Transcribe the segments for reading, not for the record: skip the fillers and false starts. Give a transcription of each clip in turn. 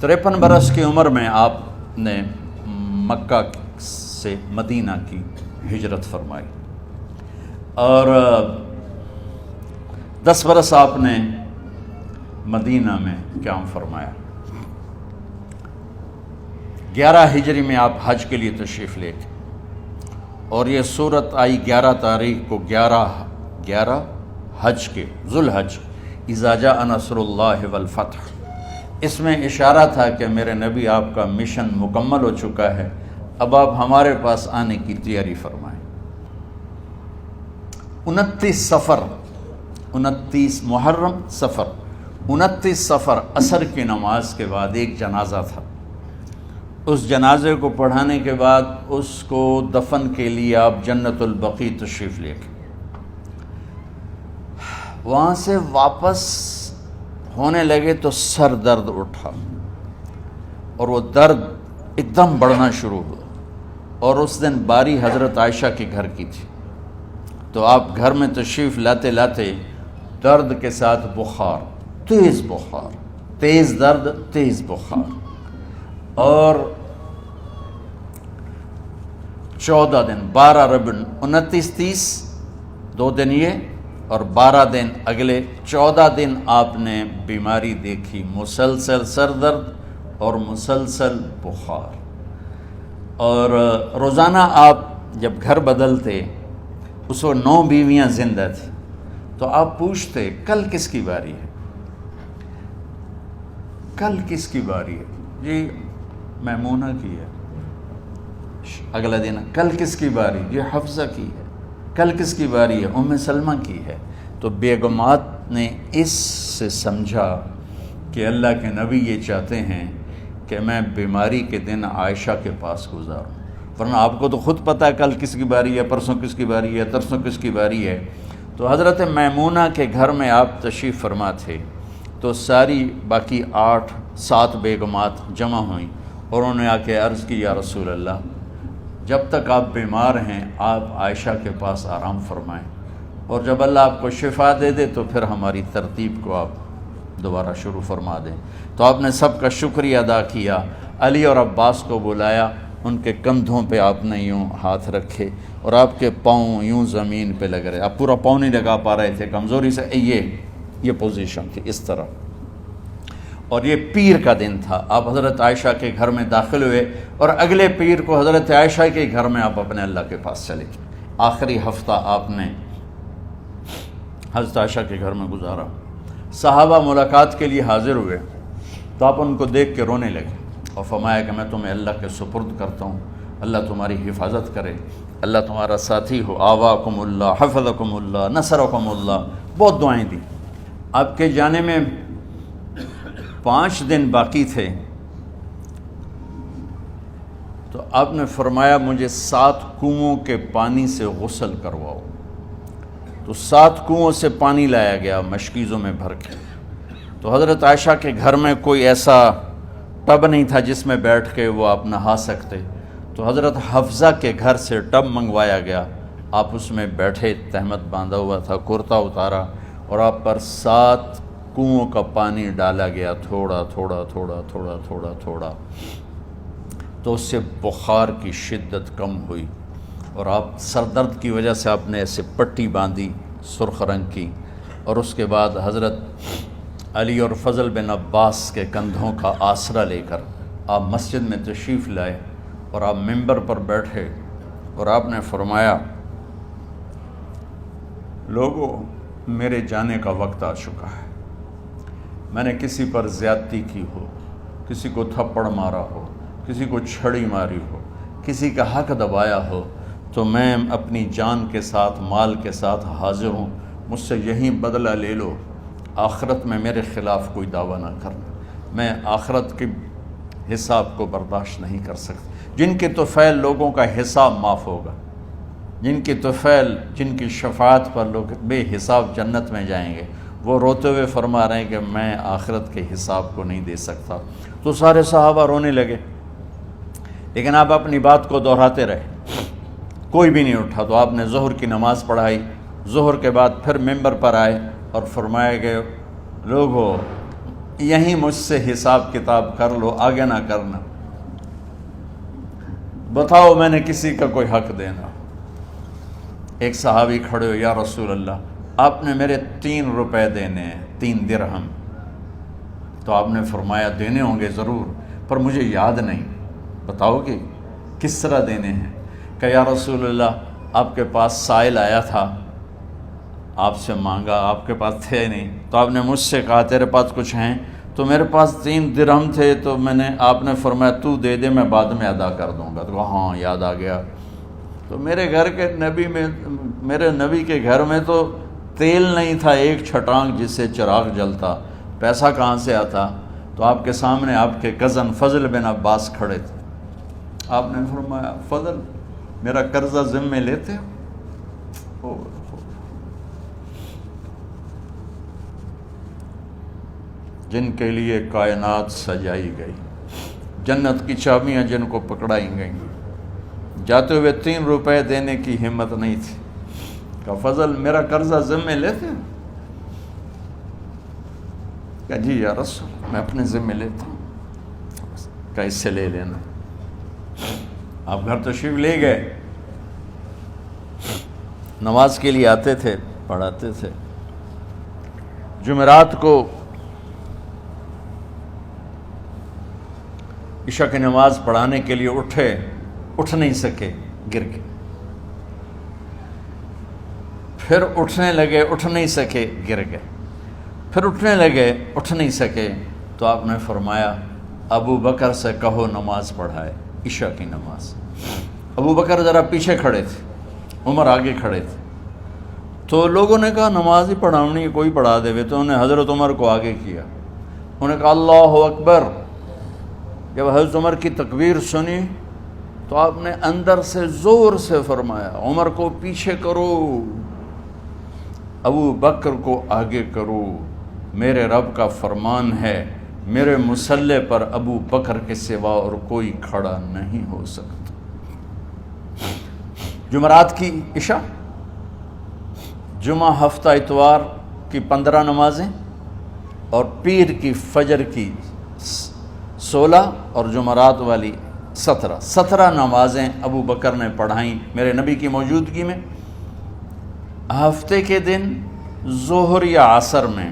53 برس کی عمر میں آپ نے مکہ سے مدینہ کی ہجرت فرمائی اور 10 برس آپ نے مدینہ میں قیام فرمایا۔ 11 ہجری میں آپ حج کے لیے تشریف لے گئے اور یہ صورت آئی 11 تاریخ کو 11 حج کے ذوالحج، اذا جاء نصر اللہ والفتح۔ اس میں اشارہ تھا کہ میرے نبی آپ کا مشن مکمل ہو چکا ہے، اب آپ ہمارے پاس آنے کی تیاری فرمائیں۔ 29 محرم صفر 29 صفر عصر کی نماز کے بعد ایک جنازہ تھا۔ اس جنازے کو پڑھانے کے بعد اس کو دفن کے لیے آپ جنت البقیع تشریف لے گئے۔ وہاں سے واپس ہونے لگے تو سر درد اٹھا اور وہ درد ایک دم بڑھنا شروع ہوا، اور اس دن باری حضرت عائشہ کے گھر کی تھی، تو آپ گھر میں تشریف لاتے لاتے درد کے ساتھ بخار، تیز درد، تیز بخار، اور 14 دن 12 ربیع 29 30 2 دن یہ اور 12 دن اگلے 14 دن آپ نے بیماری دیکھی، مسلسل سر درد اور مسلسل بخار۔ اور روزانہ آپ جب گھر بدلتے، اس وقت 9 بیویاں زندہ تھیں، تو آپ پوچھتے کل کس کی باری ہے، کل کس کی باری ہے؟ جی میمونہ کی ہے۔ اگلا دن کل کس کی باری؟ جی حفصہ کی ہے۔ کل کس کی باری ہے؟ ام سلمہ کی ہے۔ تو بیگمات نے اس سے سمجھا کہ اللہ کے نبی یہ چاہتے ہیں کہ میں بیماری کے دن عائشہ کے پاس گزاروں، ورنہ آپ کو تو خود پتہ ہے کل کس کی باری ہے، پرسوں کس کی باری ہے، ترسوں کس کی باری ہے۔ تو حضرت میمونہ کے گھر میں آپ تشریف فرما تھے، تو ساری باقی 7 بیگمات جمع ہوئیں اور انہوں نے آ کے عرض کی، یا رسول اللہ، جب تک آپ بیمار ہیں آپ عائشہ کے پاس آرام فرمائیں، اور جب اللہ آپ کو شفا دے دے تو پھر ہماری ترتیب کو آپ دوبارہ شروع فرما دیں۔ تو آپ نے سب کا شکریہ ادا کیا، علی اور عباس کو بلایا، ان کے کندھوں پہ آپ نے یوں ہاتھ رکھے اور آپ کے پاؤں یوں زمین پہ لگ رہے، آپ پورا پاؤں نہیں لگا پا رہے تھے کمزوری سے، یہ پوزیشن تھی اس طرح۔ اور یہ پیر کا دن تھا، آپ حضرت عائشہ کے گھر میں داخل ہوئے اور اگلے پیر کو حضرت عائشہ کے گھر میں آپ اپنے اللہ کے پاس چلے گئے۔ آخری ہفتہ آپ نے حضرت عائشہ کے گھر میں گزارا۔ صحابہ ملاقات کے لیے حاضر ہوئے تو آپ ان کو دیکھ کے رونے لگے اور فرمایا کہ میں تمہیں اللہ کے سپرد کرتا ہوں، اللہ تمہاری حفاظت کرے، اللہ تمہارا ساتھی ہو، آواکم اللہ، حفظکم اللہ، نصرکم اللہ، بہت دعائیں دی۔ آپ کے جانے میں 5 دن باقی تھے، تو آپ نے فرمایا مجھے 7 کنوؤں کے پانی سے غسل کرواؤ۔ تو 7 کنوؤں سے پانی لایا گیا مشکیزوں میں بھر کے۔ تو حضرت عائشہ کے گھر میں کوئی ایسا ٹب نہیں تھا جس میں بیٹھ کے وہ آپ نہا سکتے، تو حضرت حفصہ کے گھر سے ٹب منگوایا گیا، آپ اس میں بیٹھے، تہمت باندھا ہوا تھا، کرتا اتارا، اور آپ پر 7 کنوؤں کا پانی ڈالا گیا، تھوڑا تھوڑا تھوڑا تھوڑا تھوڑا تھوڑا، تو اس سے بخار کی شدت کم ہوئی، اور آپ سر درد کی وجہ سے آپ نے ایسے پٹی باندھی سرخ رنگ کی، اور اس کے بعد حضرت علی اور فضل بن عباس کے کندھوں کا آسرا لے کر آپ مسجد میں تشریف لائے اور آپ ممبر پر بیٹھے اور آپ نے فرمایا، لوگوں میرے جانے کا وقت آ چکا ہے، میں نے کسی پر زیادتی کی ہو، کسی کو تھپڑ مارا ہو، کسی کو چھڑی ماری ہو، کسی کا حق دبایا ہو، تو میں اپنی جان کے ساتھ، مال کے ساتھ حاضر ہوں، مجھ سے یہیں بدلہ لے لو، آخرت میں میرے خلاف کوئی دعویٰ نہ کرنا، میں آخرت کے حساب کو برداشت نہیں کر سکتا۔ جن کے طفیل لوگوں کا حساب معاف ہوگا، جن کی طفیل، جن کی شفاعت پر لوگ بے حساب جنت میں جائیں گے، وہ روتے ہوئے فرما رہے ہیں کہ میں آخرت کے حساب کو نہیں دے سکتا۔ تو سارے صحابہ رونے لگے، لیکن آپ اپنی بات کو دہراتے رہے، کوئی بھی نہیں اٹھا۔ تو آپ نے ظہر کی نماز پڑھائی، ظہر کے بعد پھر ممبر پر آئے اور فرمایا کہ لوگو یہیں مجھ سے حساب کتاب کر لو، آگے نہ کرنا، بتاؤ میں نے کسی کا کوئی حق دینا۔ ایک صحابی کھڑے ہو، یا رسول اللہ آپ نے میرے 3 روپے دینے ہیں، 3 درہم۔ تو آپ نے فرمایا دینے ہوں گے ضرور، پر مجھے یاد نہیں، بتاؤ کہ کس طرح دینے ہیں؟ کہ یا رسول اللہ آپ کے پاس سائل آیا تھا، آپ سے مانگا، آپ کے پاس تھے نہیں، تو آپ نے مجھ سے کہا تیرے پاس کچھ ہیں؟ تو میرے پاس 3 درہم تھے، تو آپ نے فرمایا تو دے دے، میں بعد میں ادا کر دوں گا۔ تو ہاں یاد آ گیا۔ تو میرے نبی کے گھر میں تو تیل نہیں تھا ایک چھٹانگ جس سے چراغ جلتا، پیسہ کہاں سے آتا؟ تو آپ کے سامنے آپ کے کزن فضل بن عباس کھڑے تھے، آپ نے فرمایا فضل میرا قرضہ ذمے لیتے ہو؟ جن کے لیے کائنات سجائی گئی، جنت کی چابیاں جن کو پکڑائی گئیں، جاتے ہوئے 3 روپے دینے کی ہمت نہیں تھی۔ کہا فضل میرا قرضہ ذمے لیتے ہو؟ کہا جی یا رسول میں اپنے ذمے لیتا ہوں۔ کہا اس سے لے لینا۔ آپ گھر تشریف لے گئے، نماز کے لیے آتے تھے، پڑھاتے تھے۔ جمعرات کو عشاء کی نماز پڑھانے کے لیے اٹھ نہیں سکے، گر گئے، پھر اٹھنے لگے، اٹھ نہیں سکے، گر گئے، پھر اٹھنے لگے، اٹھ نہیں سکے۔ تو آپ نے فرمایا ابو بکر سے کہو نماز پڑھائے، عشاء کی نماز۔ ابو بکر ذرا پیچھے کھڑے تھے، عمر آگے کھڑے تھے۔ تو لوگوں نے کہا نماز ہی پڑھاونی ہے، کوئی پڑھا دے۔ تو انہوں نے حضرت عمر کو آگے کیا، انہوں نے کہا اللہ اکبر۔ جب حضرت عمر کی تکبیر سنی تو آپ نے اندر سے زور سے فرمایا عمر کو پیچھے کرو، ابو بکر کو آگے کرو، میرے رب کا فرمان ہے میرے مصلی پر ابو بکر کے سوا اور کوئی کھڑا نہیں ہو سکتا۔ جمعرات کی عشاء، جمعہ ہفتہ اتوار کی 15 نمازیں اور پیر کی فجر کی 16 اور جمعرات والی 17 نمازیں ابو بکر نے پڑھائیں میرے نبی کی موجودگی میں۔ ہفتے کے دن ظہر یا عصر میں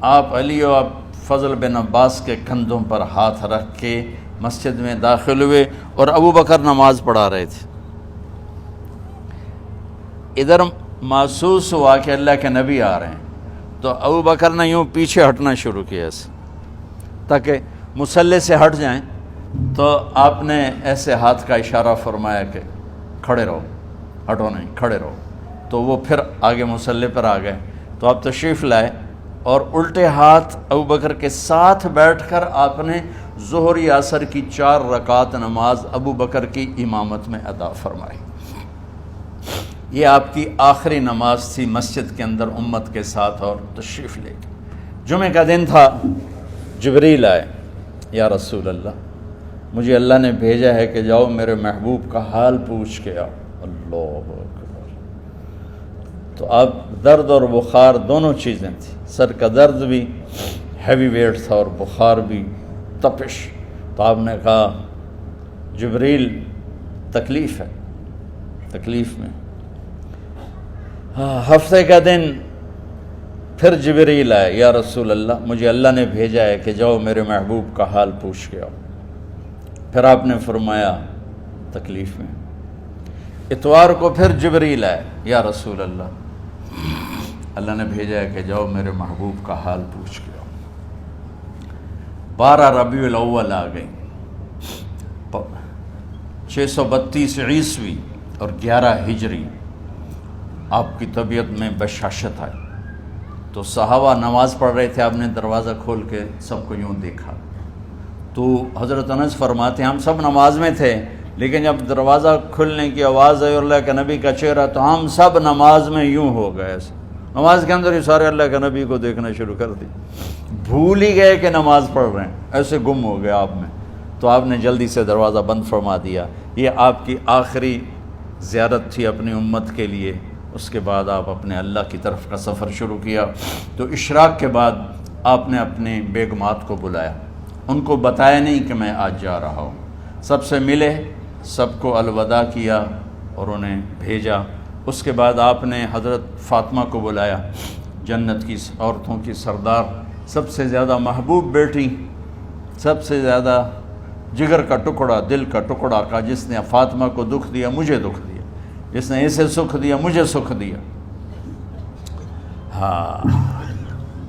آپ علی و فضل بن عباس کے کندھوں پر ہاتھ رکھ کے مسجد میں داخل ہوئے اور ابو بکر نماز پڑھا رہے تھے۔ ادھر محسوس ہوا کہ اللہ کے نبی آ رہے ہیں، تو ابو بکر نے یوں پیچھے ہٹنا شروع کیا ایسے تاکہ مصلی سے ہٹ جائیں۔ تو آپ نے ایسے ہاتھ کا اشارہ فرمایا کہ کھڑے رہو، ہٹو نہیں، کھڑے رہو۔ تو وہ پھر آگے مصلی پر آ گئے۔ تو آپ تشریف لائے اور الٹے ہاتھ ابو بکر کے ساتھ بیٹھ کر آپ نے ظہر یا عصر کی 4 رکعت نماز ابو بکر کی امامت میں ادا فرمائی۔ یہ آپ کی آخری نماز تھی مسجد کے اندر امت کے ساتھ، اور تشریف لے گئے۔ جمعہ کا دن تھا، جبریل آئے، یا رسول اللہ مجھے اللہ نے بھیجا ہے کہ جاؤ میرے محبوب کا حال پوچھ کے آؤ۔ اللہ اکبر۔ تو اب درد اور بخار دونوں چیزیں تھیں، سر کا درد بھی ہیوی ویٹ تھا اور بخار بھی، تپش۔ تو آپ نے کہا جبریل تکلیف ہے، تکلیف میں۔ ہفتے کا دن پھر جبریل آئے، یا رسول اللہ مجھے اللہ نے بھیجا ہے کہ جاؤ میرے محبوب کا حال پوچھ کے آؤ۔ پھر آپ نے فرمایا تکلیف میں۔ اتوار کو پھر جبریل آئے، یا رسول اللہ نے بھیجا ہے کہ جاؤ میرے محبوب کا حال پوچھ کے آؤ۔ 12 ربیع الاول آ گئی، 632 عیسوی اور 11 ہجری۔ آپ کی طبیعت میں بشاشت آئی۔ تو صحابہ نماز پڑھ رہے تھے، آپ نے دروازہ کھول کے سب کو یوں دیکھا۔ تو حضرت انس فرماتے ہیں ہم سب نماز میں تھے، لیکن جب دروازہ کھلنے کی آواز آئی اور اللہ کے نبی کا چہرہ، تو ہم سب نماز میں یوں ہو گئے، نماز کے اندر ہی سارے اللہ کے نبی کو دیکھنا شروع کر دی، بھول ہی گئے کہ نماز پڑھ رہے ہیں، ایسے گم ہو گئے آپ میں۔ تو آپ نے جلدی سے دروازہ بند فرما دیا۔ یہ آپ کی آخری زیارت تھی اپنی امت کے لیے۔ اس کے بعد آپ اپنے اللہ کی طرف کا سفر شروع کیا۔ تو اشراق کے بعد آپ نے اپنے بیگمات کو بلایا، ان کو بتایا نہیں کہ میں آج جا رہا ہوں، سب سے ملے، سب کو الوداع کیا اور انہیں بھیجا۔ اس کے بعد آپ نے حضرت فاطمہ کو بلایا، جنت کی عورتوں کی سردار، سب سے زیادہ محبوب بیٹی، سب سے زیادہ جگر کا ٹکڑا، دل کا ٹکڑا کا، جس نے فاطمہ کو دکھ دیا مجھے دکھ دیا، جس نے اسے سکھ دیا مجھے سکھ دیا۔ ہاں،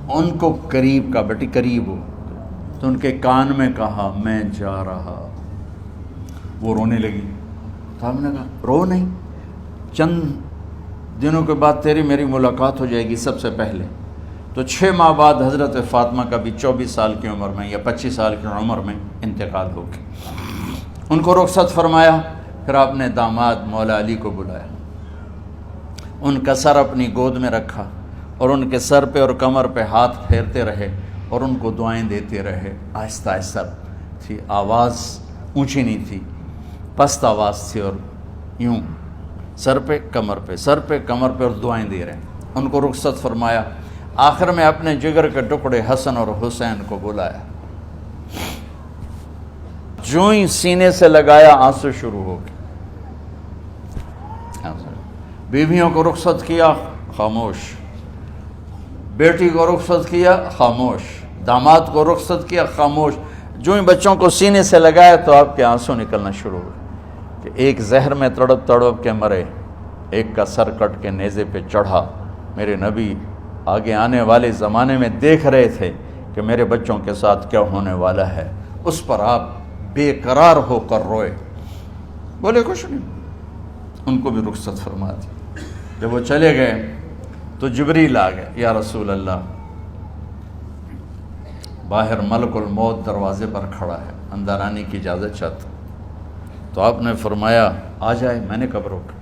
ان کو قریب کا، بیٹی قریب ہو، تو ان کے کان میں کہا میں جا رہا۔ وہ رونے لگی، تو ہم نے کہا رو نہیں، چند دنوں کے بعد تیری میری ملاقات ہو جائے گی سب سے پہلے۔ تو 6 ماہ بعد حضرت فاطمہ کا بھی 24 سال کی عمر میں یا 25 سال کی عمر میں انتقال ہو گیا۔ ان کو رخصت فرمایا، پھر آپ نے داماد مولا علی کو بلایا، ان کا سر اپنی گود میں رکھا اور ان کے سر پہ اور کمر پہ ہاتھ پھیرتے رہے اور ان کو دعائیں دیتے رہے۔ آہستہ آہستہ تھی، آواز اونچی نہیں تھی، پست آواز تھی، اور یوں سر پہ کمر پہ، سر پہ کمر پہ، اور دعائیں دے رہے ہیں۔ ان کو رخصت فرمایا، آخر میں اپنے جگر کے ٹکڑے حسن اور حسین کو بلایا، جو ہی سینے سے لگایا آنسو شروع ہو گئے۔ بیویوں کو رخصت کیا، خاموش، بیٹی کو رخصت کیا، خاموش، داماد کو رخصت کیا، خاموش۔ جو ہی بچوں کو سینے سے لگایا تو آپ کے آنسو نکلنا شروع ہوئے کہ ایک زہر میں تڑپ تڑپ کے مرے، ایک کا سر کٹ کے نیزے پہ چڑھا۔ میرے نبی آگے آنے والے زمانے میں دیکھ رہے تھے کہ میرے بچوں کے ساتھ کیا ہونے والا ہے، اس پر آپ بے قرار ہو کر روئے، بولے کچھ نہیں۔ ان کو بھی رخصت فرما دی۔ جب وہ چلے گئے تو جبریل آ گئے، یا رسول اللہ، باہر ملک الموت دروازے پر کھڑا ہے، اندر آنے کی اجازت چاہتا۔ تو آپ نے فرمایا آ جائے، میں نے کب روکا؟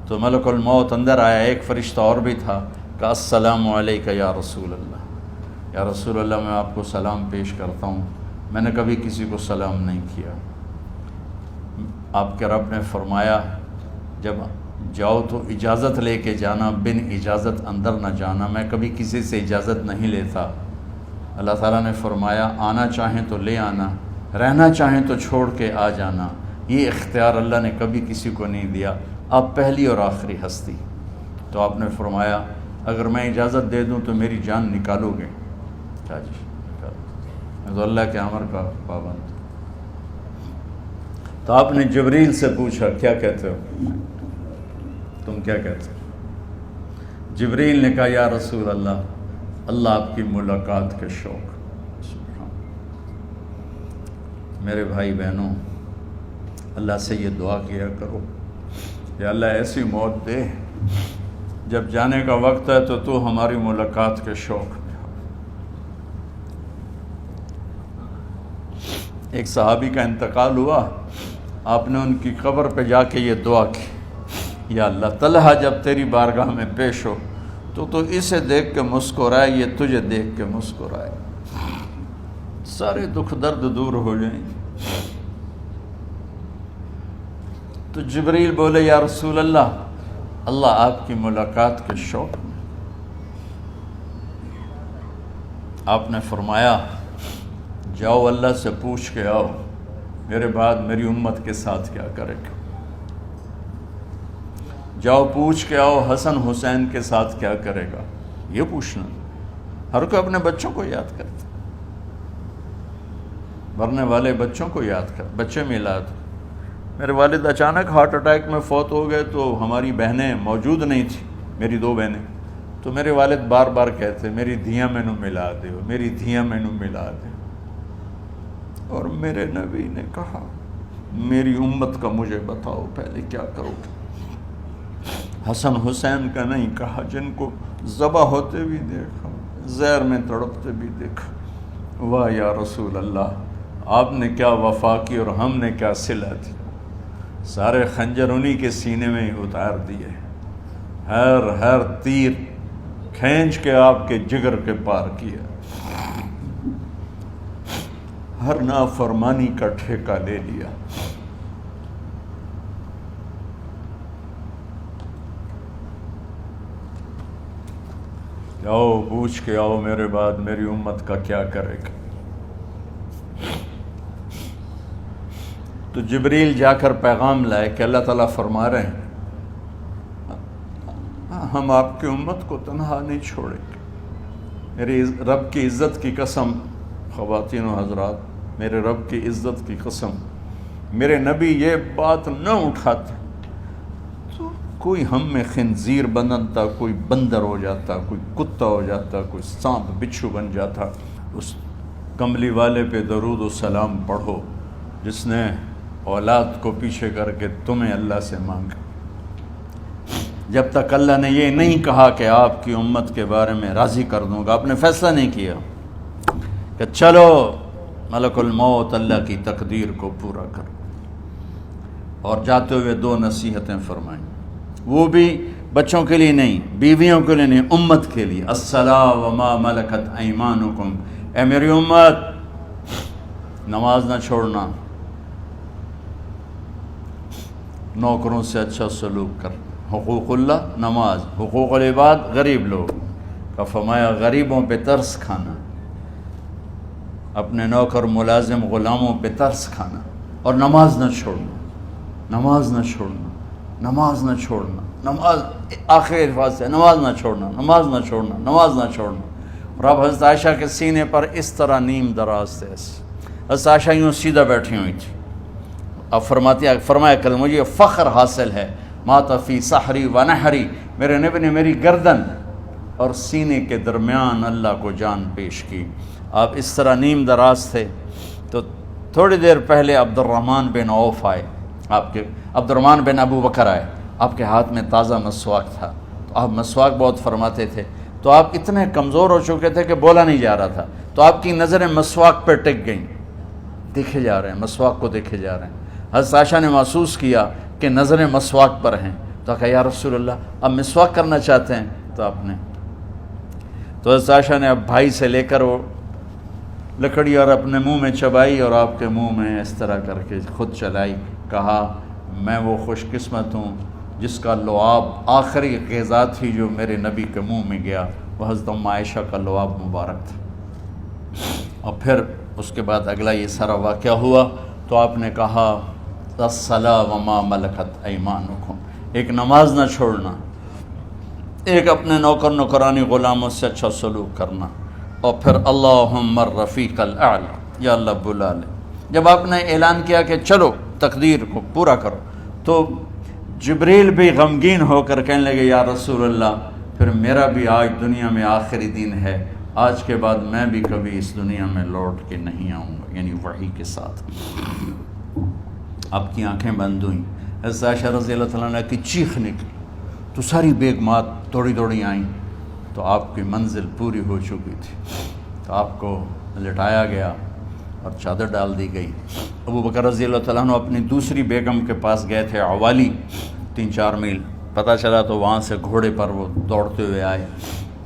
تو ملک الموت اندر آیا، ایک فرشتہ اور بھی تھا، کہا السلام علیکہ یا رسول اللہ، یا رسول اللہ میں آپ کو سلام پیش کرتا ہوں، میں نے کبھی کسی کو سلام نہیں کیا۔ آپ کے رب نے فرمایا جب جاؤ تو اجازت لے کے جانا، بن اجازت اندر نہ جانا، میں کبھی کسی سے اجازت نہیں لیتا۔ اللہ تعالیٰ نے فرمایا آنا چاہیں تو لے آنا، رہنا چاہیں تو چھوڑ کے آ جانا، یہ اختیار اللہ نے کبھی کسی کو نہیں دیا، آپ پہلی اور آخری ہستی۔ تو آپ نے فرمایا اگر میں اجازت دے دوں تو میری جان نکالو گے؟ کیا جی، میں تو اللہ کے امر کا پابند۔ تو آپ نے جبریل سے پوچھا کیا کہتے ہو، تم کیا کہتے ہو؟ جبریل نے کہا یا رسول اللہ، اللہ آپ کی ملاقات کے شوق۔ سبحان۔ میرے بھائی بہنوں، اللہ سے یہ دعا کیا کرو کہ اللہ ایسی موت دے جب جانے کا وقت ہے تو ہماری ملاقات کے شوق میں ہو۔ ایک صحابی کا انتقال ہوا، آپ نے ان کی قبر پہ جا کے یہ دعا کی، یا اللہ طلحہ جب تیری بارگاہ میں پیش ہو تو اسے دیکھ کے مسکرائے، یہ تجھے دیکھ کے مسکرائے، سارے دکھ درد دور ہو جائیں۔ تو جبریل بولے یا رسول اللہ، اللہ آپ کی ملاقات کے شوق میں۔ آپ نے فرمایا جاؤ اللہ سے پوچھ کے آؤ میرے بعد میری امت کے ساتھ کیا کرے گا، جاؤ پوچھ کے آؤ حسن حسین کے ساتھ کیا کرے گا۔ یہ پوچھنا، ہر کوئی اپنے بچوں کو یاد کرتا، مرنے والے بچوں کو یاد کر، بچے میلاد۔ میرے والد اچانک ہارٹ اٹیک میں فوت ہو گئے تو ہماری بہنیں موجود نہیں تھیں، میری 2 بہنیں، تو میرے والد بار بار کہتے میری دھیاں مینوں ملا دیو، میری دھیاں مینوں ملا دیو۔ اور میرے نبی نے کہا میری امت کا مجھے بتاؤ پہلے کیا کرو گے؟ حسن حسین کا نہیں کہا، جن کو ذبح ہوتے بھی دیکھا، زہر میں تڑپتے بھی دیکھا۔ واہ یا رسول اللہ، آپ نے کیا وفا کی اور ہم نے کیا صلہ دی، سارے خنجر انہی کے سینے میں ہی اتار دیے، ہر تیر کھینچ کے آپ کے جگر کے پار کیا، ہر نافرمانی کا ٹھیکہ لے لیا۔ آؤ پوچھ کے آؤ میرے بعد میری امت کا کیا کرے گا. تو جبریل جا کر پیغام لائے کہ اللہ تعالیٰ فرما رہے ہیں ہم آپ کی امت کو تنہا نہیں چھوڑیں گے. میرے رب کی عزت کی قسم خواتین و حضرات، میرے رب کی عزت کی قسم، میرے نبی یہ بات نہ اٹھاتے تو کوئی ہم میں خنزیر بنتا، کوئی بندر ہو جاتا، کوئی کتا ہو جاتا، کوئی سانپ بچھو بن جاتا. اس کملی والے پہ درود و سلام پڑھو جس نے اولاد کو پیچھے کر کے تمہیں اللہ سے مانگا. جب تک اللہ نے یہ نہیں کہا کہ آپ کی امت کے بارے میں راضی کر دوں گا، آپ نے فیصلہ نہیں کیا کہ چلو ملک الموت اللہ کی تقدیر کو پورا کرو. اور جاتے ہوئے 2 نصیحتیں فرمائیں، وہ بھی بچوں کے لیے نہیں، بیویوں کے لیے نہیں، امت کے لیے. الصلاۃ وما ملکت ایمانکم، اے میری امت نماز نہ چھوڑنا، نوکروں سے اچھا سلوک کر. حقوق اللہ نماز، حقوق العباد غریب لوگ کا فرمایا غریبوں پہ ترس کھانا، اپنے نوکر ملازم غلاموں پہ ترس کھانا، اور نماز نہ چھوڑنا، نماز نہ چھوڑنا، نماز نہ چھوڑنا، نماز آخر الفاظ سے نماز نہ چھوڑنا، نماز نہ چھوڑنا، نماز نہ چھوڑنا. اور اب حضرت عائشہ کے سینے پر اس طرح نیم دراز تھے. حضرت عائشہ یوں سیدھا بیٹھی ہوئی تھی. اب فرمایا کل مجھے فخر حاصل ہے، مات فی سحری و نحری، میرے نبی نے میری گردن اور سینے کے درمیان اللہ کو جان پیش کی. آپ اس طرح نیم دراز تھے. تو تھوڑی دیر پہلے عبد الرحمن بن عوف آئے، آپ کے عبد الرحمن بن ابو بکر آئے، آپ کے ہاتھ میں تازہ مسواک تھا. تو آپ مسواک بہت فرماتے تھے. تو آپ اتنے کمزور ہو چکے تھے کہ بولا نہیں جا رہا تھا. تو آپ کی نظریں مسواک پہ ٹک گئیں، دیکھے جا رہے ہیں، مسواک کو دیکھے جا رہے ہیں. حضرت عائشہ نے محسوس کیا کہ نظریں مسواک پر ہیں. تو کہا یا رسول اللہ اب مسواک کرنا چاہتے ہیں. تو آپ نے تو حضرت عائشہ نے اب بھائی سے لے کر وہ لکڑی اور اپنے منہ میں چبائی اور آپ کے منہ میں اس طرح کر کے خود چلائی. کہا میں وہ خوش قسمت ہوں جس کا لعاب آخری غذا تھی جو میرے نبی کے منہ میں گیا، وہ حضرت ام عائشہ کا لعاب مبارک تھا. اور پھر اس کے بعد اگلا یہ سارا واقعہ ہوا. تو آپ نے کہا الصلاۃ وما ملکت ایمانکم، ایک نماز نہ چھوڑنا، ایک اپنے نوکر نوکرانی غلاموں سے اچھا سلوک کرنا، اور پھر اللہم الرفیق الاعلی، یا اللہ بلا لے. جب آپ نے اعلان کیا کہ چلو تقدیر کو پورا کرو، تو جبریل بھی غمگین ہو کر کہنے لگے یا رسول اللہ پھر میرا بھی آج دنیا میں آخری دن ہے، آج کے بعد میں بھی کبھی اس دنیا میں لوٹ کے نہیں آؤں گا. یعنی وحی کے ساتھ آپ کی آنکھیں بند ہوئیں. حضرت عائشہ رضی اللہ تعالیٰ عنہ کی چیخ نکلی تو ساری بیگمات دوڑی دوڑی آئیں. تو آپ کی منزل پوری ہو چکی تھی. تو آپ کو لٹایا گیا اور چادر ڈال دی گئی. ابو بکر رضی اللہ تعالیٰ عنہ اپنی دوسری بیگم کے پاس گئے تھے عوالی، 3-4 میل پتہ چلا. تو وہاں سے گھوڑے پر وہ دوڑتے ہوئے آئے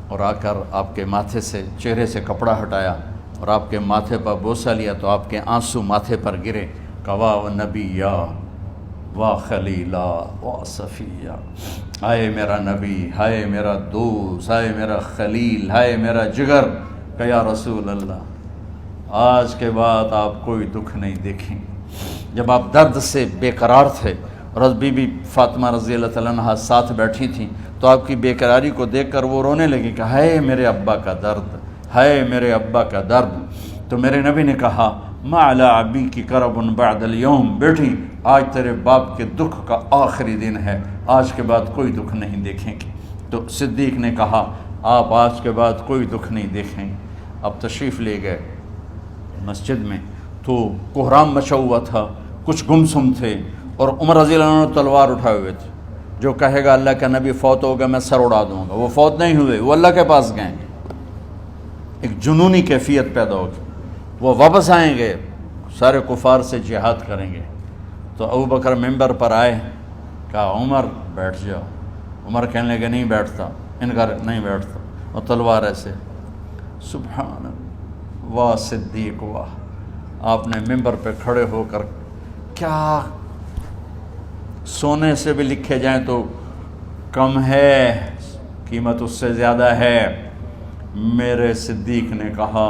اور آ کر آپ کے ماتھے سے چہرے سے کپڑا ہٹایا اور آپ کے ماتھے پر بوسہ لیا. تو آپ کے آنسو ماتھے پر گرے. کوا و نبیہ واہ خلیلا واہ صفیہ، ہائے میرا نبی، ہائے میرا دوست، ہائے میرا خلیل، ہائے میرا جگر. کہ یا رسول اللہ آج کے بعد آپ کوئی دکھ نہیں دیکھیں. جب آپ درد سے بے قرار تھے اور بی بی فاطمہ رضی اللہ تعالیٰ عنہ ساتھ بیٹھی تھیں، تو آپ کی بے قراری کو دیکھ کر وہ رونے لگی کہ ہائے میرے ابا کا درد، ہائے میرے ابا کا درد. تو میرے نبی نے کہا ما علی ابی کی کرب بعد اليوم، بیٹی آج تیرے باپ کے دکھ کا آخری دن ہے، آج کے بعد کوئی دکھ نہیں دیکھیں گے. تو صدیق نے کہا آپ آج کے بعد کوئی دکھ نہیں دیکھیں گے. اب تشریف لے گئے مسجد میں. تو کوہرام مچا ہوا تھا، کچھ گمسم تھے، اور عمر رضی اللہ عنہ تلوار اٹھائے ہوئے تھے. جو کہے گا اللہ کا نبی فوت ہوگا میں سر اڑا دوں گا، وہ فوت نہیں ہوئے، وہ اللہ کے پاس گئے. ایک جنونی کیفیت پیدا ہوگی، وہ واپس آئیں گے، سارے کفار سے جہاد کریں گے. تو ابو بکر ممبر پر آئے، کہا عمر بیٹھ جاؤ. عمر کہنے لگے نہیں بیٹھتا، انکار نہیں بیٹھتا، اور تلوار ایسے. سبحان واہ صدیق واہ. آپ نے ممبر پہ کھڑے ہو کر کیا سونے سے بھی لکھے جائیں تو کم ہے، قیمت اس سے زیادہ ہے. میرے صدیق نے کہا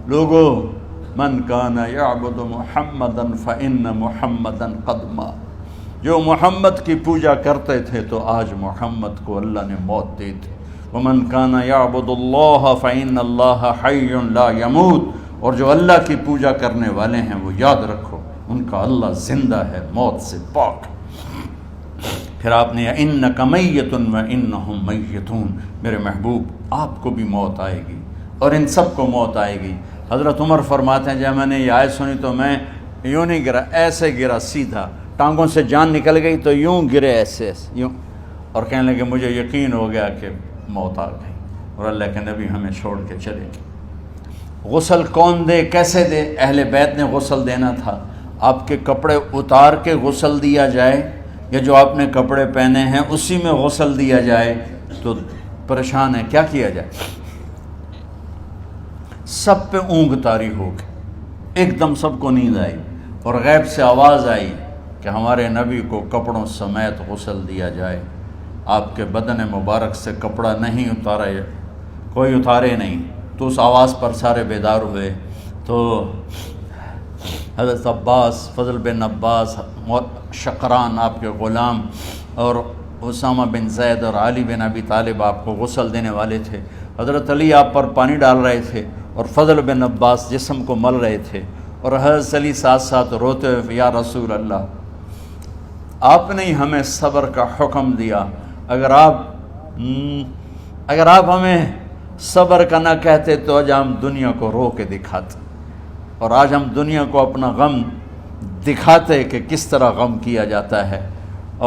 لوگو من کان یعبد محمدن فإن محمدن قد مات، جو محمد کی پوجا کرتے تھے تو آج محمد کو اللہ نے موت دی تھی۔ ومن کان یعبد اللہ فإن اللہ حی لا یموت، اور جو اللہ کی پوجا کرنے والے ہیں وہ یاد رکھو ان کا اللہ زندہ ہے، موت سے پاک۔ پھر آپ نے انک میت وانہم میتون، میرے محبوب آپ کو بھی موت آئے گی اور ان سب کو موت آئے گی۔ حضرت عمر فرماتے ہیں جب میں نے یہ آیت سنی تو میں یوں نہیں گرا، ایسے گرا سیدھا، ٹانگوں سے جان نکل گئی تو یوں گرے ایسے یوں، اور کہنے لگے مجھے یقین ہو گیا کہ موت آ گئی اور اللہ کے نبی ہمیں چھوڑ کے چلے گئے۔ غسل کون دے، کیسے دے؟ اہل بیت نے غسل دینا تھا۔ آپ کے کپڑے اتار کے غسل دیا جائے یا جو آپ نے کپڑے پہنے ہیں اسی میں غسل دیا جائے تو پریشان ہے، کیا کیا جائے؟ سب پہ اونگ طاری ہو گئی، ایک دم سب کو نیند آئی اور غیب سے آواز آئی کہ ہمارے نبی کو کپڑوں سمیت غسل دیا جائے۔ آپ کے بدن مبارک سے کپڑا نہیں اتارا، کوئی اتارے نہیں، تو اس آواز پر سارے بیدار ہوئے۔ تو حضرت عباس، فضل بن عباس، شقران آپ کے غلام، اور اسامہ بن زید اور علی بن ابی طالب آپ کو غسل دینے والے تھے۔ حضرت علی آپ پر پانی ڈال رہے تھے اور فضل بن عباس جسم کو مل رہے تھے، اور حضرت علی ساتھ ساتھ روتے ہوئے یا رسول اللہ آپ نے ہمیں صبر کا حکم دیا، اگر آپ ہمیں صبر کا نہ کہتے تو آج ہم دنیا کو رو کے دکھاتے، اور آج ہم دنیا کو اپنا غم دکھاتے کہ کس طرح غم کیا جاتا ہے۔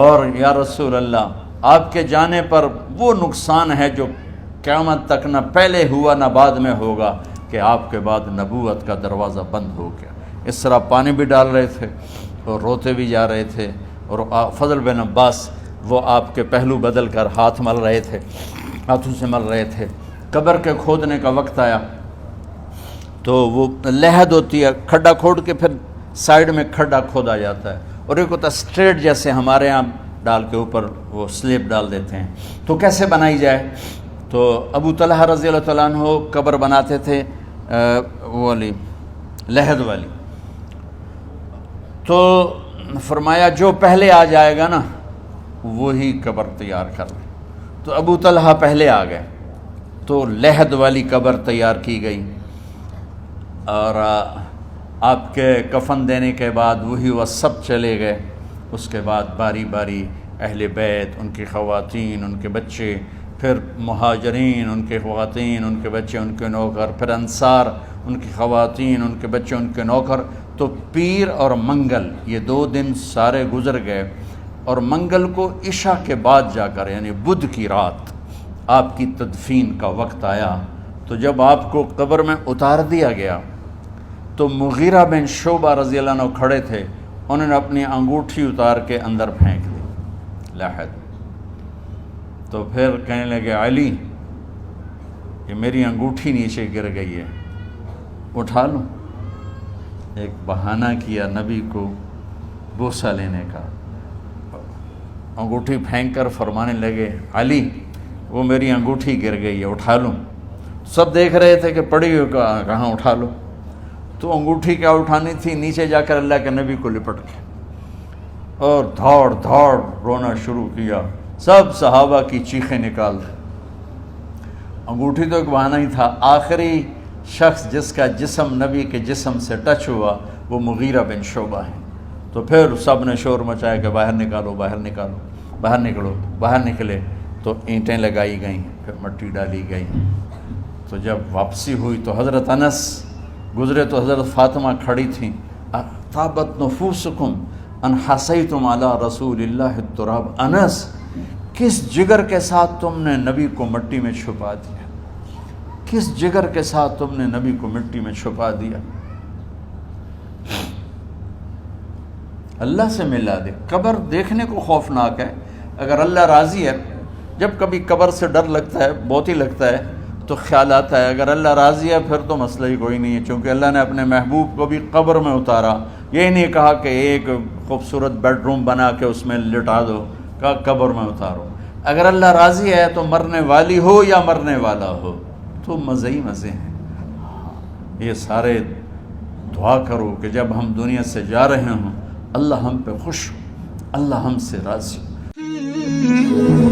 اور یا رسول اللہ آپ کے جانے پر وہ نقصان ہے جو قیامت تک نہ پہلے ہوا نہ بعد میں ہوگا کہ آپ کے بعد نبوت کا دروازہ بند ہو گیا۔ اس طرح پانی بھی ڈال رہے تھے اور روتے بھی جا رہے تھے، اور فضل بن عباس وہ آپ کے پہلو بدل کر ہاتھ مل رہے تھے، ہاتھوں سے مل رہے تھے۔ قبر کے کھودنے کا وقت آیا تو وہ لحد ہوتی ہے، کھڈا کھود کے پھر سائیڈ میں کھڈا کھودا جاتا ہے، اور ایک ہوتا اسٹریٹ جیسے ہمارے یہاں ڈال کے اوپر وہ سلیب ڈال دیتے ہیں، تو کیسے بنائی جائے؟ تو ابو طلحہ رضی اللہ تعالیٰ عنہ قبر بناتے تھے وہ والی لحد والی، تو فرمایا جو پہلے آ جائے گا نا وہی قبر تیار کر لے۔ تو ابو طلحہ پہلے آ گئے تو لحد والی قبر تیار کی گئی، اور آپ کے کفن دینے کے بعد وہی وہ سب چلے گئے۔ اس کے بعد باری باری اہل بیت، ان کی خواتین، ان کے بچے، پھر مہاجرین، ان کے خواتین، ان کے بچے، ان کے نوکر، پھر انصار، ان کی خواتین، ان کے بچے، ان کے نوکر۔ تو پیر اور منگل یہ 2 دن سارے گزر گئے، اور منگل کو عشاء کے بعد جا کر یعنی بدھ کی رات آپ کی تدفین کا وقت آیا۔ تو جب آپ کو قبر میں اتار دیا گیا تو مغیرہ بن شعبہ رضی اللہ عنہ کھڑے تھے، انہوں نے اپنی انگوٹھی اتار کے اندر پھینک دی لحد۔ تو پھر کہنے لگے علی کہ میری انگوٹھی نیچے گر گئی ہے، اٹھا لوں۔ ایک بہانہ کیا نبی کو بوسہ لینے کا، انگوٹھی پھینک کر فرمانے لگے علی وہ میری انگوٹھی گر گئی ہے، اٹھا لوں۔ سب دیکھ رہے تھے کہ پڑی ہوئی کہاں، اٹھا لو۔ تو انگوٹھی کیا اٹھانی تھی، نیچے جا کر اللہ کے نبی کو لپٹ کے اور دھاڑ دھاڑ رونا شروع کیا، سب صحابہ کی چیخیں نکال دی۔ انگوٹھی تو ایک بہانہ ہی تھا، آخری شخص جس کا جسم نبی کے جسم سے ٹچ ہوا وہ مغیرہ بن شعبہ ہیں۔ تو پھر سب نے شور مچایا کہ باہر نکالو، باہر نکالو، باہر نکلو۔ باہر نکلے تو اینٹیں لگائی گئیں، پھر مٹی ڈالی گئی۔ تو جب واپسی ہوئی تو حضرت انس گزرے تو حضرت فاطمہ کھڑی تھیں، طابت نفوسکم ان حسیتم علی رسول اللہ التراب۔ انس کس جگر کے ساتھ تم نے نبی کو مٹی میں چھپا دیا، کس جگر کے ساتھ تم نے نبی کو مٹی میں چھپا دیا۔ اللہ سے ملا دے۔ قبر دیکھنے کو خوفناک ہے، اگر اللہ راضی ہے، جب کبھی قبر سے ڈر لگتا ہے، بہت ہی لگتا ہے، تو خیال آتا ہے اگر اللہ راضی ہے پھر تو مسئلہ ہی کوئی نہیں ہے، چونکہ اللہ نے اپنے محبوب کو بھی قبر میں اتارا۔ یہ نہیں کہا کہ ایک خوبصورت بیڈ روم بنا کے اس میں لٹا دو، کہا قبر میں اتارو۔ اگر اللہ راضی ہے تو مرنے والی ہو یا مرنے والا ہو تو مزے ہی مزے ہیں. یہ سارے دعا کرو کہ جب ہم دنیا سے جا رہے ہوں اللہ ہم پہ خوش ہو، اللہ ہم سے راضی ہو.